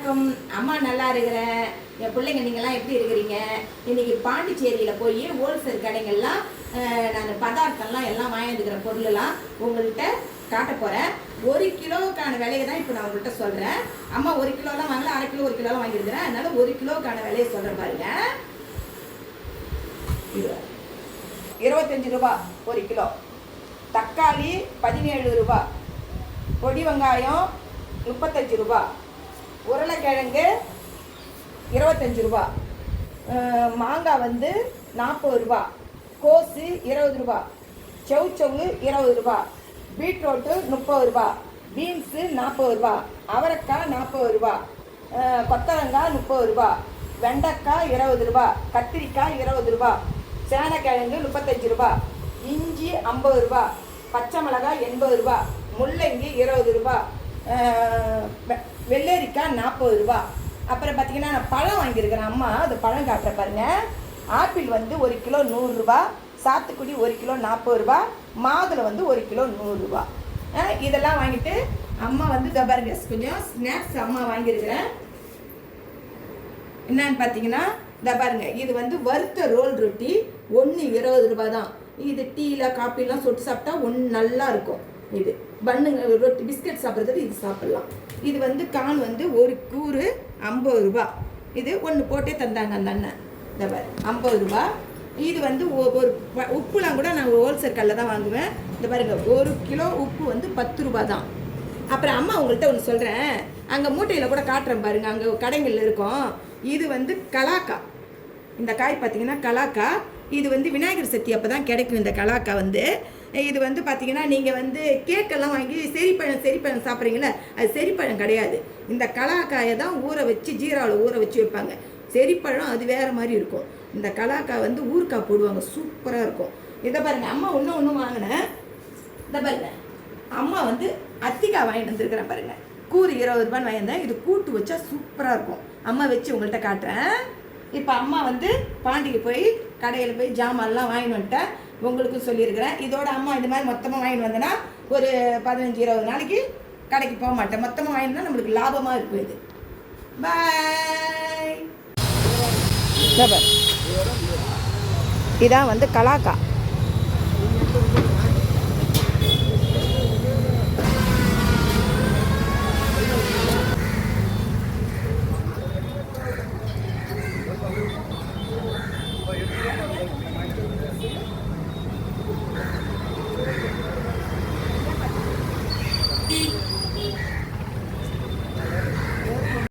வணக்கம். அம்மா நல்லா இருக்கிறேன். என் பிள்ளைங்க நீங்கள்லாம் எப்படி இருக்கிறீங்க? இன்னைக்கு பாண்டிச்சேரியில் போய் ஹோல்சேல் கடைகள்லாம் நான் பதார்த்தம்லாம் எல்லாம் வாங்கியிருக்கிற பொருளெல்லாம் உங்கள்கிட்ட காட்ட போகிறேன். 1 கிலோவுக்கான விலையை தான் இப்போ நான் உங்கள்கிட்ட சொல்கிறேன். அம்மா 1 கிலோலாம் வாங்கல, அரை கிலோ 1 கிலோலாம் வாங்கியிருக்கிறேன். அதனால 1 கிலோவுக்கான விலையை சொல்கிறேன் பாருங்க. 25 ரூபா 1 கிலோ. தக்காளி 17 ரூபா. பொடி வெங்காயம் 35 ரூபா. உருளைக்கிழங்கு 25 ரூபா. மாங்காய் 40 ரூபா. கோஸு 20 ரூபா. செவ்செவ்வு 20 ரூபா. பீட்ரூட்டு 30 ரூபா. பீன்ஸு 40 ரூபா. அவரைக்காய் 40 ரூபா. கொத்தவரங்காய் 30 ரூபா. வெண்டைக்காய் 20 ரூபா. கத்திரிக்காய் 20 ரூபா. சேனக்கிழங்கு 35 ரூபா. இஞ்சி 50 ரூபா. பச்சை மிளகாய் 80 ரூபா. முள்ளங்கி 20 ரூபா. வெள்ளரிக்காய் 40 ரூபா. அப்புறம் பார்த்தீங்கன்னா நான் பழம் வாங்கியிருக்கிறேன். அம்மா அது பழம் காட்டுற பாருங்க. ஆப்பிள் 1 கிலோ 100 ரூபா. சாத்துக்குடி 1 கிலோ 40 ரூபா. மாதுளை 1 கிலோ 100 ரூபா. இதெல்லாம் வாங்கிட்டு அம்மா இதை பாருங்க, கொஞ்சம் ஸ்நாக்ஸ் அம்மா வாங்கியிருக்கிறேன். என்னன்னு பார்த்தீங்கன்னா இதை பாருங்க, இது வறுத்த ரோல் ரொட்டி 1 20 ரூபா தான். இது டீயில் காப்பிலாம் சொட்டு சாப்பிட்டா நல்லா இருக்கும். இது பண்ணுங்க, ரொட்டி பிஸ்கட் சாப்பிட்றதுக்கு இது சாப்பிட்லாம். இது கான் 1 கூறு 50 ரூபா. இது ஒன்று போட்டே தந்தாங்க அந்த அண்ணன். இந்த பாரு 50 ரூபா. இது ஒரு உப்புலாம் கூட நான் ஹோல்சேல் கல்லில் தான் வாங்குவேன். இந்த பாருங்க 1 கிலோ உப்பு 10 ரூபா தான். அப்புறம் அம்மா உங்கள்கிட்ட ஒன்று சொல்கிறேன், அங்கே மூட்டையில் கூட காட்டுறேன் பாருங்கள், அங்கே கடைகளில் இருக்கும். இது கலாக்கா. இந்த காய் பார்த்தீங்கன்னா கலாக்கா. இது விநாயகர் சக்தி அப்போ தான் கிடைக்கும். இந்த கலாக்கா இது பார்த்தீங்கன்னா நீங்கள் கேக்கெல்லாம் வாங்கி செரிப்பழம் சாப்பிட்றீங்களே, அது செரிப்பழம் கிடையாது. இந்த கலாக்காயை தான் ஊற வச்சு ஜீராவில் ஊற வச்சு வைப்பாங்க. செரிப்பழம் அது வேறு மாதிரி இருக்கும். இந்த கலாக்காய் ஊறுக்காய் போடுவாங்க, சூப்பராக இருக்கும். இதை பாருங்கள், அம்மா ஒன்று வாங்கினேன். இதை பாருங்கள், அம்மா அத்திக்காய் வாங்கிட்டு வந்துருக்கிறேன் பாருங்கள். கூறு 20 ரூபான்னு வாங்கியிருந்தேன். இது கூட்டு வச்சா சூப்பராக இருக்கும். அம்மா வச்சு உங்கள்கிட்ட காட்டுறேன். இப்போ அம்மா பாண்டிக்கு போய் கடையில் போய் ஜாமான்லாம் வாங்கிட்டு வந்துட்டேன். உங்களுக்கும் சொல்லியிருக்கிறேன். இதோட அம்மா இது மாதிரி மொத்தமாக வாங்கிட்டு வந்தேன்னா ஒரு 15-20 நாளைக்கு கடைக்கு போக மாட்டேன். மொத்தமாக வாங்கினா நம்மளுக்கு லாபமாக இருக்கும். இது பாய். இதான் கலாக்கா.